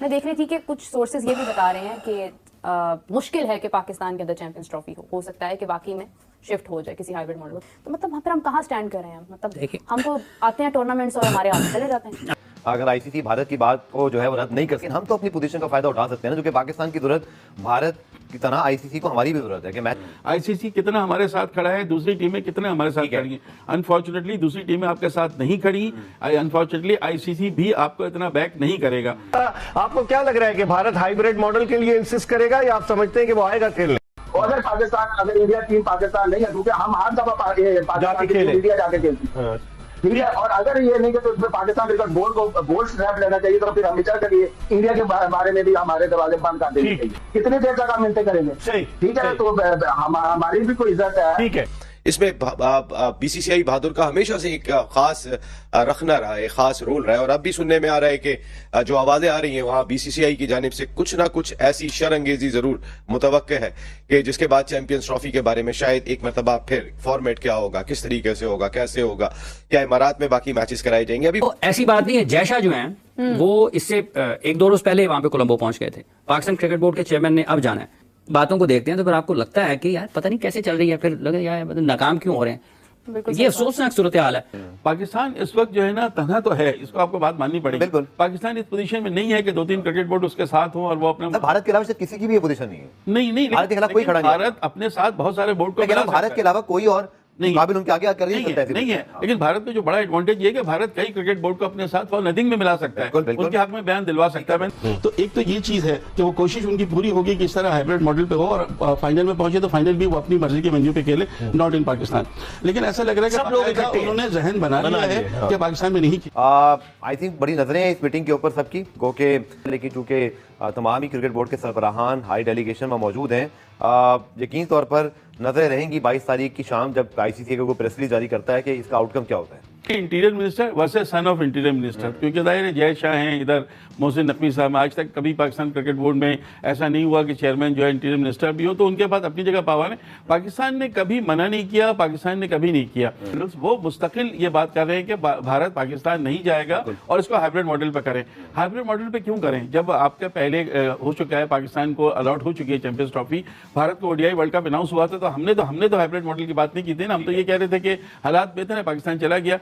मैं देख रही थी कि कुछ सोर्सेज ये भी बता रहे हैं कि मुश्किल है कि पाकिस्तान के अंदर चैंपियंस ट्रॉफी हो सकता है कि वाकई में शिफ्ट हो जाए किसी हाइब्रिड मॉडल। तो मतलब वहाँ पर हम कहाँ स्टैंड कर रहे हैं? मतलब हम तो आते हैं टूर्नामेंट्स और हमारे हाथ चले जाते हैं। अगर आईसीसी भारत की बात को जो है वो रद्द नहीं कर सकते, हम तो अपनी पोजीशन का फायदा उठा सकते हैं ना, जो कि पाकिस्तान की जरूरत भारत की तरह आईसीसी को हमारी भी जरूरत है कि मैच आईसीसी कितना हमारे साथ खड़ा है, दूसरी टीमें कितने हमारे साथ खड़ी हैं। अनफॉर्चुनेटली दूसरी टीमें आपके साथ नहीं खड़ी, अनफॉर्चुनेटली आईसीसी भी आपको इतना बैक नहीं करेगा। आपको क्या लग रहा है कि भारत हाइब्रिड मॉडल के लिए इंसिस्ट करेगा या आप समझते हैं कि वो आएगा खेलने? और अगर इंडिया टीम पाकिस्तान नहीं है, क्योंकि हम हर दफा पाकिस्तान की टीम इंडिया जाके खेलती है, ठीक है। और अगर ये नहीं कि तो उसमें पाकिस्तान क्रिकेट बोर्ड को गोल्ड स्टैम्प लेना चाहिए, तो फिर हम विचार करिए इंडिया के बारे में भी हमारे दरवाजे बंद कर देने चाहिए। कितनी देर तक हम मिलते करेंगे? ठीक है, तो हमारी भी कोई इज्जत है। ठीक है, इसमें बीसीसीआई बहादुर का हमेशा से एक खास रखना रहा है, खास रोल रहा है। और अब भी सुनने में आ रहा है कि जो आवाजें आ रही हैं वहां बीसीसीआई की जानिब से कुछ ना कुछ ऐसी शरअंगेजी जरूर मुतवक्के है कि जिसके बाद चैंपियंस ट्रॉफी के बारे में शायद एक मरतबा फिर फॉर्मेट क्या होगा, किस तरीके से होगा, कैसे होगा, क्या इमारात में बाकी मैचेस कराए जाएंगे। अभी तो ऐसी बात नहीं है। जयशाह जो है वो इससे एक दो रोज पहले वहां पे कोलंबो पहुंच गए थे। पाकिस्तान क्रिकेट बोर्ड के चेयरमैन ने अब जाना है। बातों को देखते हैं तो फिर आपको लगता है कि यार पता नहीं कैसे चल रही है, फिर लगे यार मतलब नाकाम क्यों हो रहे हैं। ये अफसोसनाक सूरत हाल है। पाकिस्तान इस वक्त जो है ना तन्हा तो है, इसको आपको बात माननी पड़ेगी। बिल्कुल। पाकिस्तान इस पोजीशन में नहीं है कि 2-3 क्रिकेट बोर्ड उसके साथ हो और वो अपने भारत के अलावा शायद किसी की भी ये पोजीशन नहीं है। नहीं भारत के खिलाफ कोई खड़ा नहीं है। भारत अपने साथ बहुत सारे बोर्ड को लेकिन भारत के अलावा कोई और नहीं काबिल उनके आगे कर नहीं है। लेकिन भारत का जो बड़ा एडवांटेज ये है कि भारत कई क्रिकेट बोर्ड को अपने साथ फॉर नथिंग में मिला सकता है, उनके हक में बयान दिलवा सकता है। तो एक तो ये चीज है कि वो कोशिश उनकी पूरी होगी कि इस तरह हाइब्रिड मॉडल पे हो और फाइनल में पहुंचे तो फाइनल भी वो अपनी मर्जी के वेन्यू पे खेले, नॉट इन पाकिस्तान। लेकिन ऐसा लग रहा है कि उन्होंने जहन बना लिया है कि पाकिस्तान में नहीं। आई थिंक बड़ी नजरें हैं इस मीटिंग के ऊपर सबकी गो के, लेकिन चूंकि तमाम ही क्रिकेट बोर्ड के सरबराहान हाई डेलीगेशन में मौजूद हैं, यकीन तौर पर नजरें रहेंगी 22 तारीख की शाम जब आईसीसी को प्रेस रिलीज जारी करता है कि इसका आउटकम क्या होता है। Interior minister versus son of interior minister, क्योंकि जाहिर है जय शाह हैं, इधर मोहसिन नकवी साहब। आज तक कभी पाकिस्तान क्रिकेट बोर्ड में ऐसा नहीं हुआ कि चेयरमैन जो है इंटीरियर मिनिस्टर भी हो, तो उनके पास अपनी जगह पावर है। पाकिस्तान ने कभी मना नहीं किया, पाकिस्तान ने कभी नहीं किया। वो मुस्तकिल ये बात कर रहे हैं कि भारत पाकिस्तान नहीं जाएगा और इसको हाइब्रिड मॉडल पर करें। हाइब्रिड मॉडल पर क्यों करें जब आपका पहले हो चुका है, पाकिस्तान को अलॉट हो चुकी है चैंपियंस ट्रॉफी। भारत को ओडीआई वर्ल्ड कप अनाउंस हुआ था तो हमने तो हाइब्रिड मॉडल की बात नहीं की थी ना। हम तो ये कह रहे थे कि हालात बेहतर है, पाकिस्तान चला गया।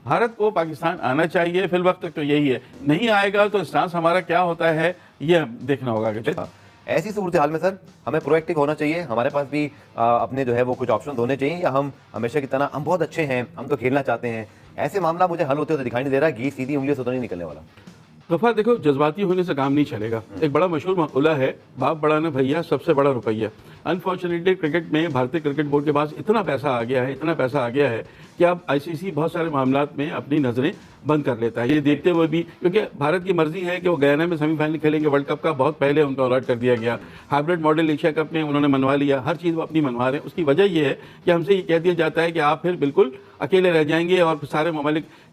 भारत को पाकिस्तान आना चाहिए, फिल वक्त तक तो यही है। नहीं आएगा तो स्टांस हमारा क्या होता है ये देखना होगा। ऐसी सूरत हाल में सर हमें प्रोएक्टिव होना चाहिए, हमारे पास भी अपने जो है वो कुछ ऑप्शन होने चाहिए, या हम हमेशा की तरह हम बहुत अच्छे हैं, हम तो खेलना चाहते हैं, ऐसे मामला मुझे हल होते हुए दिखाई नहीं दे रहा। घी सीधी उंगली से तो नहीं निकलने वाला। दफा देखो, जज्बाती होने से काम नहीं चलेगा। एक बड़ा मशहूर मकूला है, बाप बड़ा ना भैया, सबसे बड़ा रुपया। अनफॉर्चुनेटली क्रिकेट में भारतीय क्रिकेट बोर्ड के पास इतना पैसा आ गया है कि अब आईसीसी बहुत सारे मामलात में अपनी नजरें बंद कर लेता है। ये देखते हुए भी, क्योंकि भारत की मर्जी है कि वो गयाना में सेमीफाइनल खेलेंगे वर्ल्ड कप का, बहुत पहले उनको अलॉट कर दिया गया। हाइब्रिड मॉडल एशिया कप में उन्होंने मनवा लिया, हर चीज़ वो अपनी मनवा रहे हैं। उसकी वजह यह है कि हमसे ये कह दिया जाता है कि आप फिर बिल्कुल अकेले रह जाएंगे और सारे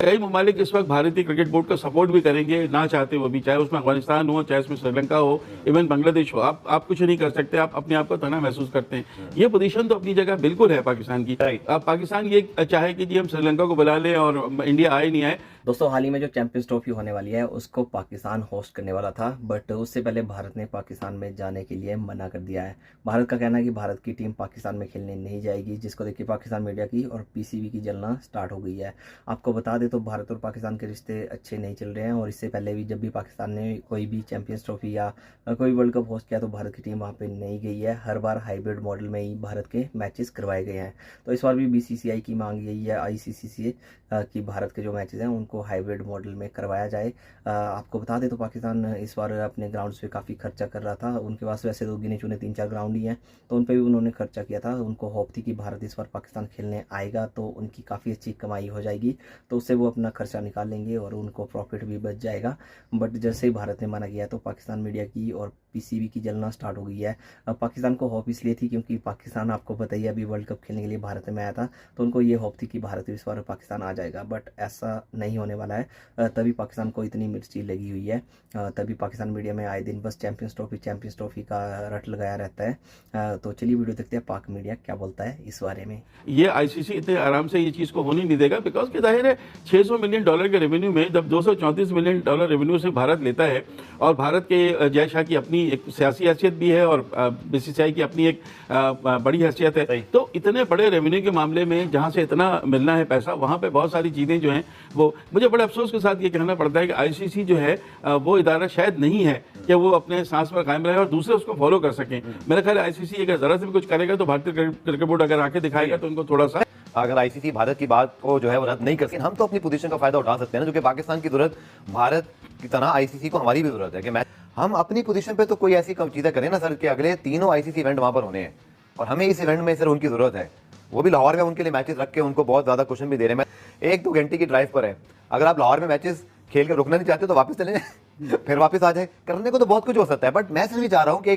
कई ममालिक इस वक्त भारतीय क्रिकेट बोर्ड का सपोर्ट भी करेंगे ना चाहते वो भी, चाहे उसमें अफगानिस्तान हो, चाहे उसमें श्रीलंका हो, इवन बांग्लादेश हो। आप कुछ नहीं कर सकते, आप अपने आप को तना महसूस करते हैं। ये पोजीशन तो अपनी जगह बिल्कुल है पाकिस्तान की। अब पाकिस्तान ये चाहे कि जी हम श्रीलंका को बुला लें और इंडिया आए नहीं आए। दोस्तों, हाल ही में जो चैंपियंस ट्रॉफी होने वाली है उसको पाकिस्तान होस्ट करने वाला था, बट उससे पहले भारत ने पाकिस्तान में जाने के लिए मना कर दिया है। भारत का कहना है कि भारत की टीम पाकिस्तान में खेलने नहीं जाएगी, जिसको देख के पाकिस्तान मीडिया की और पीसीबी की जलना स्टार्ट हो गई है। आपको बता दें तो भारत और पाकिस्तान के रिश्ते अच्छे नहीं चल रहे हैं, और इससे पहले भी जब भी पाकिस्तान ने कोई भी चैंपियंस ट्रॉफी या कोई वर्ल्ड कप होस्ट किया तो भारत की टीम वहाँ पर नहीं गई है। हर बार हाइब्रिड मॉडल में ही भारत के मैचेस करवाए गए हैं। तो इस बार भी बीसीसीआई की मांग यही है आईसीसी से कि भारत के जो मैचेस हैं उनको हाइब्रिड मॉडल में करवाया जाए। आपको बता दें तो पाकिस्तान इस बार अपने ग्राउंड्स पे काफ़ी खर्चा कर रहा था। उनके पास वैसे तो गिने चुने 3-4 ग्राउंड ही हैं, तो उन पे भी उन्होंने खर्चा किया था। उनको होप थी कि भारत इस बार पाकिस्तान खेलने आएगा तो उनकी काफ़ी अच्छी कमाई हो जाएगी, तो उससे वो अपना खर्चा निकाल लेंगे और उनको प्रॉफिट भी बच जाएगा। बट जैसे ही भारत ने मना किया तो पाकिस्तान मीडिया की और पीसीबी की जलना स्टार्ट हो गई है। पाकिस्तान को होप इसलिए थी क्योंकि पाकिस्तान आपको बताइए अभी वर्ल्ड कप खेलने के लिए भारत में आया था, तो उनको ये होप थी कि भारत इस बार पाकिस्तान आ जाएगा, बट ऐसा नहीं होने वाला है, तभी पाकिस्तान को इतनी मिर्ची लगी हुई है, तभी पाकिस्तान मीडिया में आए दिन बस चैंपियंस ट्रॉफी का रट लगाया रहता है। तो चलिए वीडियो देखते हैं पाक मीडिया क्या बोलता है इस बारे में। ये आईसीसी इतने आराम से ये चीज़ को होने नहीं देगा, बिकॉज कि जाहिर है $600 मिलियन के रेवेन्यू में जब $234 मिलियन रेवेन्यू से भारत लेता है, और भारत के जय शाह की अपनी एक सियासी हैसियत भी है और बीसीसीआई की अपनी एक बड़ी हैसियत है, तो इतने बड़े रेवेन्यू के मामले में जहाँ से इतना मिलना है पैसा, वहाँ पे बहुत सारी चीज़ें जो हैं वो मुझे बड़े अफसोस के साथ ये कहना पड़ता है कि आईसीसी जो है वो इदारा शायद नहीं है कि वो अपने सांस पर कायम रहे और दूसरे उसको फॉलो कर सकें। मेरा ख्याल है आईसीसी अगर जरा से भी कुछ करेगा तो भारतीय क्रिकेट बोर्ड अगर आके दिखाएगा तो उनको थोड़ा सा, अगर आईसीसी भारत की बात को जो है वो रद्द नहीं कर सकते, हम तो अपनी पोजीशन का फायदा उठा सकते हैं ना, जो कि पाकिस्तान की जरूरत भारत की तरह आईसीसी को हमारी भी जरूरत है कि हम अपनी पोजीशन पे तो कोई ऐसी चीजें करें ना सर कि अगले 3 आईसीसी इवेंट वहां पर होने हैं और हमें इस इवेंट में सर उनकी जरूरत है, वो भी लाहौर में उनके लिए मैचेस रख के उनको बहुत ज्यादा क्वेश्चन भी दे रहे हैं। 1-2 घंटे की ड्राइव पर है, अगर आप लाहौर में मैचेस खेल कर रुकना नहीं चाहते तो वापस चले जाए फिर वापस आ जाए, करने को तो बहुत कुछ हो सकता है। बट मैं सिर्फ भी चाह रहा हूँ कि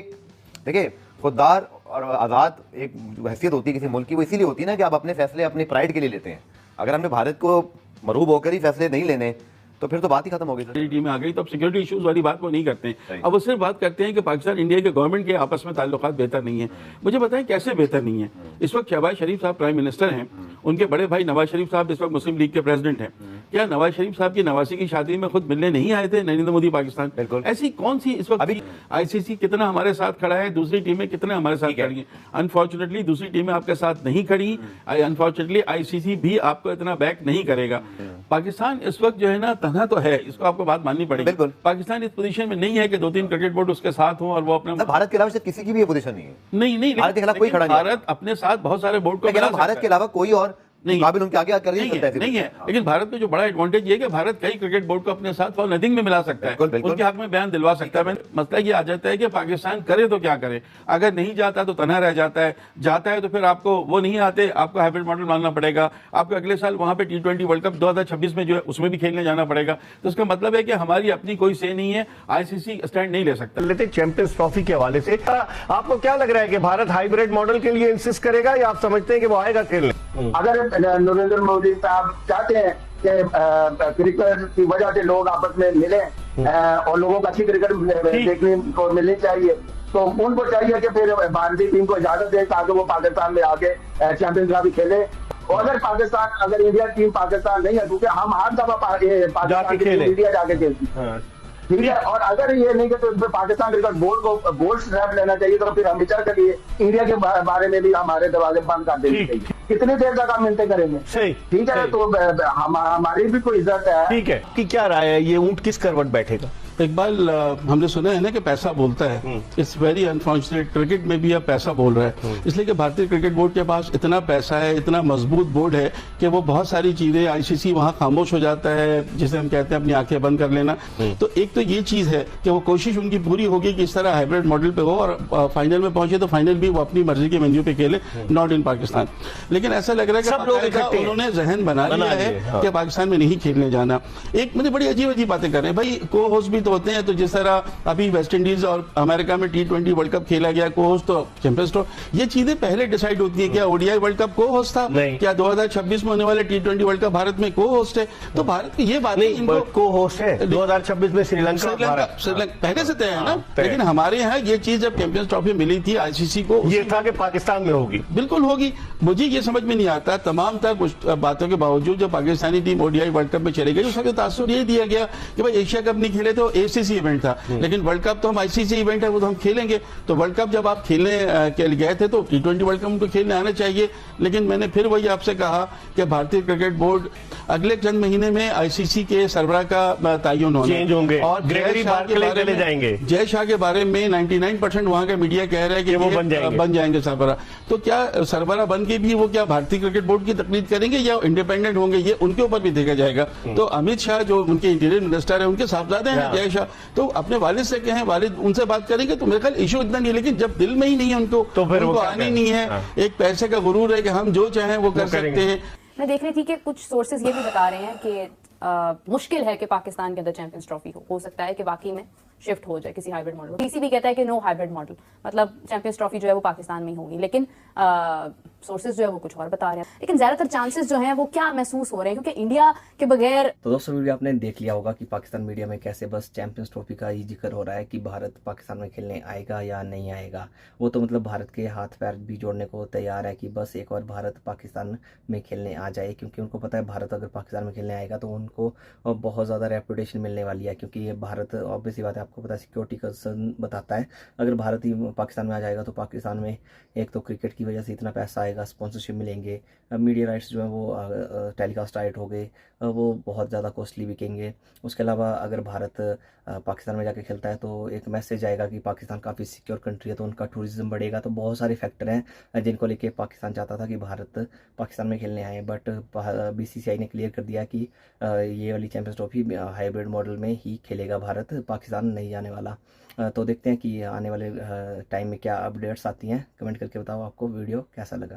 देखिए खुददार और आज़ाद एक हैसियत होती है किसी मुल्क की, वो इसीलिए होती है ना कि आप अपने फैसले अपनी प्राइड के लिए लेते हैं। अगर हमने भारत को मरूब होकर ही फैसले नहीं लेने तो फिर तो बात ही खत्म हो गई। टीम में आ गई तो अब सिक्योरिटी इश्यूज वाली बात को नहीं करते हैं, अब वो सिर्फ बात करते हैं कि पाकिस्तान इंडिया के गवर्नमेंट के आपस में ताल्लुकात बेहतर नहीं है। मुझे बताएं कैसे बेहतर नहीं है? इस वक्त शहबाज शरीफ साहब प्राइम मिनिस्टर हैं, उनके बड़े भाई नवाज शरीफ साहब इस वक्त मुस्लिम लीग के प्रेसिडेंट हैं। क्या नवाज शरीफ साहब की नवासी की शादी में खुद मिलने नहीं आए थे नरेंद्र मोदी पाकिस्तान? बिल्कुल। ऐसी कौन सी इस वक्त अभी आईसीसी कितना हमारे साथ खड़ा है, दूसरी टीमें कितना हमारे साथ खड़ी है? अनफॉर्चुनेटली दूसरी टीमें आपके साथ नहीं खड़ी, अनफॉर्चुनेटली आईसीसी भी आपको इतना बैक नहीं करेगा। पाकिस्तान इस वक्त जो है ना तन्हा तो है, इसको आपको बात माननी पड़ेगी। बिल्कुल। पाकिस्तान इस पोजीशन में नहीं है कि 2-3 क्रिकेट बोर्ड उसके साथ हो और वो अपने भारत के अलावा शायद किसी की भी ये पोजीशन नहीं है। नहीं भारत के खिलाफ कोई खड़ा नहीं है। भारत अपने साथ बहुत सारे बोर्ड को मिला भारत के अलावा कोई और नहीं काबिल उनके आगे कर नहीं है। लेकिन भारत का जो बड़ा एडवांटेज ये है कि भारत कई क्रिकेट बोर्ड को अपने साथ फॉर नथिंग में मिला सकता है, उनके हक में बयान दिलवा सकता है। मसला ये आ जाता है कि पाकिस्तान करे तो क्या करे, अगर नहीं जाता तो तनहा रह जाता है, जाता है तो फिर आपको वो नहीं आते, आपको हाइब्रिड मॉडल मानना पड़ेगा, आपको अगले साल वहां पे T20 वर्ल्ड कप 2026 में जो है उसमें भी खेलने जाना पड़ेगा। तो इसका मतलब है कि हमारी अपनी कोई से नहीं है, आईसीसी स्टैंड नहीं ले सकता। लेते चैंपियंस ट्रॉफी के हवाले से आपको क्या लग रहा है कि भारत हाइब्रिड मॉडल के लिए इंसिस्ट करेगा या आप समझते हैं कि वो आएगा खेलने? अगर नरेंद्र मोदी साहब चाहते हैं कि क्रिकेट की वजह से लोग आपस में मिले और लोगों को अच्छी क्रिकेट देखने को मिलनी चाहिए, तो उनको चाहिए कि फिर भारतीय टीम को इजाजत दे ताकि वो पाकिस्तान में आके चैंपियंस ट्रॉफी खेले। और अगर इंडिया टीम पाकिस्तान नहीं है, क्योंकि हम हर दफा पाकिस्तान की इंडिया जाके खेलती है, ठीक है। और अगर ये नहीं कि तो पाकिस्तान क्रिकेट बोर्ड को बोल्ड स्टेप लेना चाहिए, तो फिर हम विचार करिए इंडिया के बारे में भी हमारे दरवाजे बंद कर देने चाहिए। कितनी देर तक हम मिलते करेंगे? सही, ठीक है। तो हमारी भी कोई इज्जत है। ठीक है कि क्या राय है, ये ऊंट किस करवट बैठेगा? इकबाल, हमने सुना है ना कि पैसा बोलता है। इट्स वेरी अनफॉर्चुनेट, क्रिकेट में भी अब पैसा बोल रहा है, इसलिए कि भारतीय क्रिकेट बोर्ड के पास इतना पैसा है, इतना मजबूत बोर्ड है कि वो बहुत सारी चीजें, आईसीसी वहां खामोश हो जाता है, जिसे हम कहते हैं अपनी आंखें बंद कर लेना। तो एक तो ये चीज है कि वो कोशिश उनकी पूरी होगी कि इस तरह हाइब्रिड मॉडल पे हो और फाइनल में पहुंचे तो फाइनल भी वो अपनी मर्जी के वेन्यू पे खेले, नॉट इन पाकिस्तान। लेकिन ऐसा लग रहा है कि उन्होंने जहन बना लिया है कि पाकिस्तान में नहीं खेलने जाना। एक मुझे बड़ी अजीब अजीब बातें कर रहे हैं भाई, को होस्ट भी तो होते हैं, तो जिस तरह अभी वेस्ट इंडीज और अमेरिका में T20 वर्ल्ड कप खेला गया, को होस्ट तो चैंपियंस ट्रॉफी, ये चीजें पहले डिसाइड होती है। क्या ओडीआई वर्ल्ड कप को होस्ट था? क्या 2026 में होने वाले T20 वर्ल्ड कप भारत में को होस्ट है? तो भारत की ये बात नहीं, को होस्ट है 2026 में श्रीलंका पहले से तय है ना। लेकिन हमारे यहाँ ये चीज जब चैंपियंस ट्रॉफी मिली थी आईसीसी को, ये था कि पाकिस्तान में होगी, बिल्कुल होगी। मुझे ये समझ में नहीं आता, तमाम तक बातों के बावजूद जब Pakistani team ODI world cup में चली गई, उसका तासुर ये दिया गया कि भाई एशिया कप नहीं खेले तो एसीसी इवेंट था, लेकिन वर्ल्ड कप तो हम आईसीसी इवेंट है, वो तो हम खेलेंगे। तो वर्ल्ड कप जब आप खेलने के लिए गए थे तो T20 वर्ल्ड कप उनको खेलने आना चाहिए। लेकिन मैंने फिर वही आपसे कहा कि भारतीय क्रिकेट बोर्ड अगले चंद महीने में आईसीसी के सरबराह का तयन होंगे और ग्रेगरी बार्कले चले जाएंगे। जय शाह के बारे में 99% वहां का मीडिया कह रहा है कि वो बन जाएंगे सरबराह। तो क्या सरबराह बन के भी वो क्या भारतीय क्रिकेट बोर्ड की तकलीफ करेंगे या इंडिपेंडेंट होंगे, ये उनके ऊपर भी देखा जाएगा। तो अमित शाह जो उनके इंटीरियर मिनिस्टर है, उनके साहबजादे हैं जय शाह, तो अपने वालिद से कहें, वालिद उनसे बात करेंगे तो मेरे ख्याल इशू इतना नहीं। लेकिन जब दिल में ही नहीं है उनको, तो फिर उनको आने नहीं है। एक पैसे का गुरूर है कि हम जो चाहें वो कर सकते हैं। मैं देख रही थी कि कुछ सोर्सेज ये भी बता रहे हैं कि मुश्किल है कि पाकिस्तान के अंदर चैंपियंस ट्रॉफी हो सकता है कि वाकई में शिफ्ट हो जाए किसी हाइब्रिड मॉडल। पीसीबी कहता है कि नो हाइब्रिड मॉडल, मतलब चैंपियंस ट्रॉफी जो है वो पाकिस्तान में ही होगी, लेकिन सोर्सेज जो है वो कुछ और बता रहे हैं। लेकिन ज्यादातर चांसेस जो हैं वो क्या महसूस हो रहे हैं, क्योंकि इंडिया के बगैर। तो दोस्तों वीडियो आपने देख लिया होगा कि पाकिस्तान मीडिया में कैसे बस चैंपियंस ट्रॉफी का ही जिक्र हो रहा है कि भारत पाकिस्तान में खेलने आएगा या नहीं आएगा। वो तो मतलब भारत के हाथ पैर भी जोड़ने को तैयार है कि बस एक और भारत पाकिस्तान में खेलने आ जाए, क्योंकि उनको पता है भारत अगर पाकिस्तान में खेलने आएगा तो उनको बहुत ज़्यादा रेपुटेशन मिलने वाली है, क्योंकि ये भारत ऑब्वियसली बात है, आपको पता है सिक्योरिटी कंसर्न बताता है। अगर भारत ही पाकिस्तान में आ जाएगा तो पाकिस्तान में एक तो क्रिकेट की वजह से इतना पैसा आएगा, स्पॉन्सरशिप मिलेंगे, मीडिया राइट्स जो है वो टेलीकास्ट राइट हो गए, वो बहुत ज़्यादा कॉस्टली बिकेंगे। उसके अलावा अगर भारत पाकिस्तान में जाके खेलता है तो एक मैसेज आएगा कि पाकिस्तान काफ़ी सिक्योर कंट्री है, तो उनका टूरिज्म बढ़ेगा। तो बहुत सारे फैक्टर हैं जिनको लेके पाकिस्तान चाहता था कि भारत पाकिस्तान में खेलने आए, बट बीसीसीआई ने क्लियर कर दिया कि ये वाली चैंपियंस ट्रॉफी हाइब्रिड मॉडल में ही खेलेगा भारत, पाकिस्तान नहीं जाने वाला। तो देखते हैं कि आने वाले टाइम में क्या अपडेट्स आती हैं। कमेंट करके बताओ आपको वीडियो कैसा लगा।